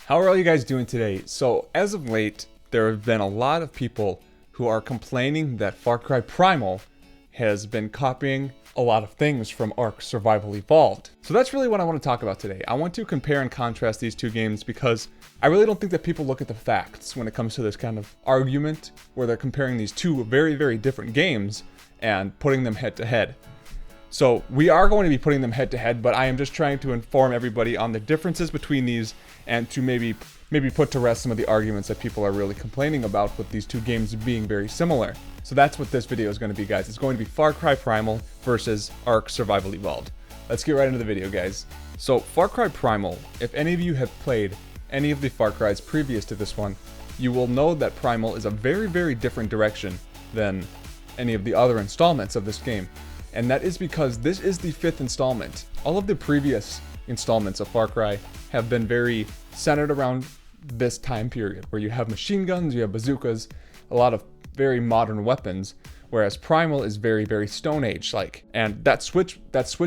How are all you guys doing today? So as of late, there have been a lot of people who are complaining that Far Cry Primal has been copying a lot of things from Ark Survival Evolved. So that's really what I want to talk about today. I want to compare and contrast these two games because I really don't think that people look at the facts when it comes to this kind of argument where they're comparing these two very, very different games and putting them head to head. So we are going to be putting them head to head, but I am just trying to inform everybody on the differences between these and to maybe put to rest some of the arguments that people are really complaining about with these two games being very similar. So that's what this video is going to be, guys. It's going to be Far Cry Primal versus Ark Survival Evolved. Let's get right into the video, guys. So Far Cry Primal, if any of you have played any of the Far Cries previous to this one, you will know that Primal is a very, very different direction than any of the other installments of this game. And that is because this is the 5th installment. All of the previous installments of Far Cry have been very centered around this time period, where you have machine guns, you have bazookas, a lot of very modern weapons, whereas Primal is very, very Stone Age-like. And that switch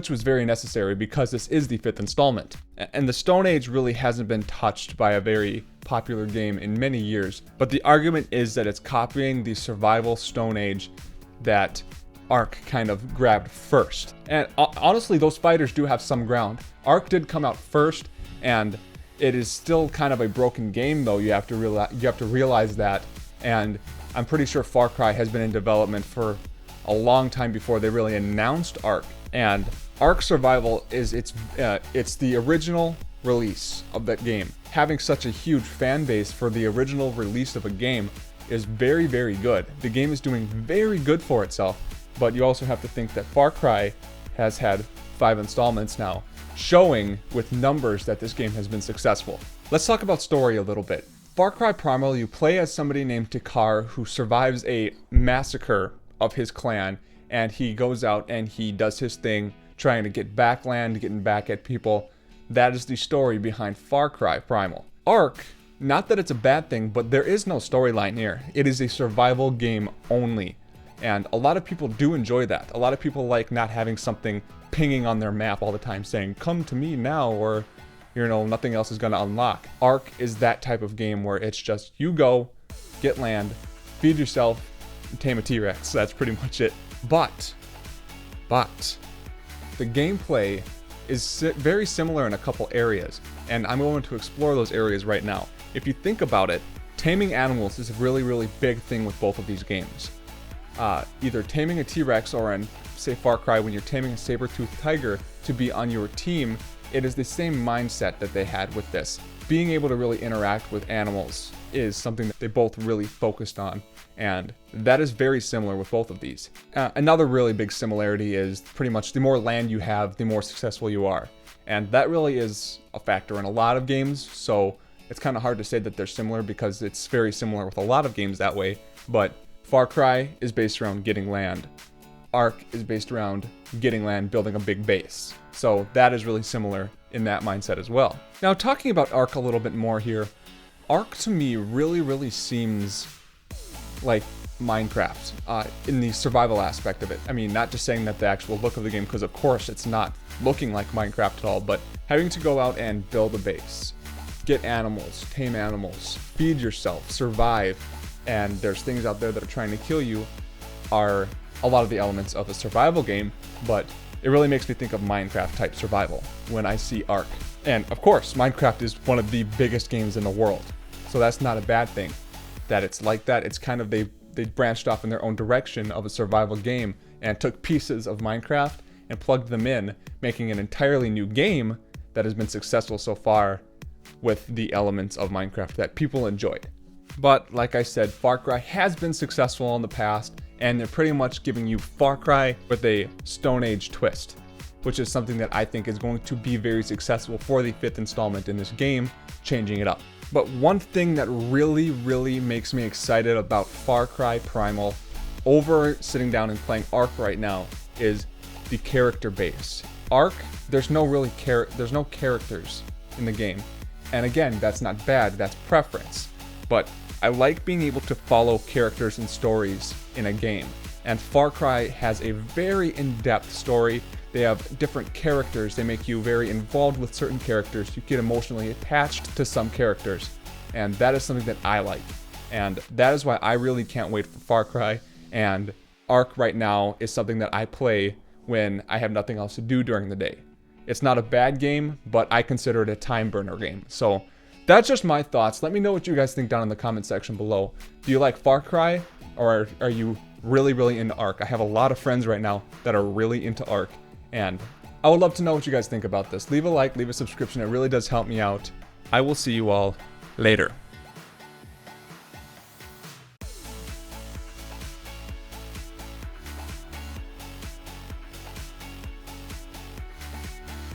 was very necessary because this is the 5th installment. And the Stone Age really hasn't been touched by a very popular game in many years, but the argument is that it's copying the survival Stone Age that Ark kind of grabbed first. And honestly, those fighters do have some ground. Ark did come out first, and it is still kind of a broken game, though. You have to realize that. And I'm pretty sure Far Cry has been in development for a long time before they really announced Ark. And Ark Survival is it's the original release of that game. Having such a huge fan base for the original release of a game is very, very good. The game is doing very good for itself. But you also have to think that Far Cry has had 5 installments now, showing with numbers that this game has been successful. Let's talk about story a little bit. Far Cry Primal, you play as somebody named Takar who survives a massacre of his clan, and he goes out and he does his thing, trying to get back land, getting back at people. That is the story behind Far Cry Primal. Ark, not that it's a bad thing, but there is no storyline here. It is a survival game only. And a lot of people do enjoy that. A lot of people like not having something pinging on their map all the time saying, come to me now, or, you know, nothing else is going to unlock. Ark is that type of game where it's just you go, get land, feed yourself, and tame a T-Rex. That's pretty much it. But, the gameplay is very similar in a couple areas, and I'm going to explore those areas right now. If you think about it, taming animals is a really, really big thing with both of these games. Either taming a T-Rex or in, say, Far Cry, when you're taming a saber-toothed tiger to be on your team, it is the same mindset that they had with this. Being able to really interact with animals is something that they both really focused on, and that is very similar with both of these. Another really big similarity is pretty much the more land you have, the more successful you are. And that really is a factor in a lot of games, so it's kind of hard to say that they're similar because it's very similar with a lot of games that way, but Far Cry is based around getting land. Ark is based around getting land, building a big base. So that is really similar in that mindset as well. Now, talking about Ark a little bit more here, Ark to me really seems like Minecraft in the survival aspect of it. I mean, not just saying that the actual look of the game, because of course it's not looking like Minecraft at all, but having to go out and build a base, get animals, tame animals, feed yourself, survive, and there's things out there that are trying to kill you, are a lot of the elements of a survival game, but it really makes me think of Minecraft type survival when I see Ark. And of course, Minecraft is one of the biggest games in the world, so that's not a bad thing that it's like that. It's kind of, they branched off in their own direction of a survival game and took pieces of Minecraft and plugged them in, making an entirely new game that has been successful so far with the elements of Minecraft that people enjoyed. But like I said, Far Cry has been successful in the past, and they're pretty much giving you Far Cry with a Stone Age twist, which is something that I think is going to be very successful for the 5th installment in this game, changing it up. But one thing that really makes me excited about Far Cry Primal over sitting down and playing Ark right now is the character base. Ark, there's no characters in the game. And again, that's not bad, that's preference. But I like being able to follow characters and stories in a game. And Far Cry has a very in-depth story They have different characters. They make you very involved with certain characters. You get emotionally attached to some characters. And that is something that I like. And that is why I really can't wait for Far Cry. And Ark right now is something that I play when I have nothing else to do during the day. It's not a bad game, but I consider it a time burner game. So that's just my thoughts. Let me know what you guys think down in the comment section below. Do you like Far Cry, or are you really, really into Ark? I have a lot of friends right now that are really into Ark, and I would love to know what you guys think about this. Leave a like, leave a subscription. It really does help me out. I will see you all later.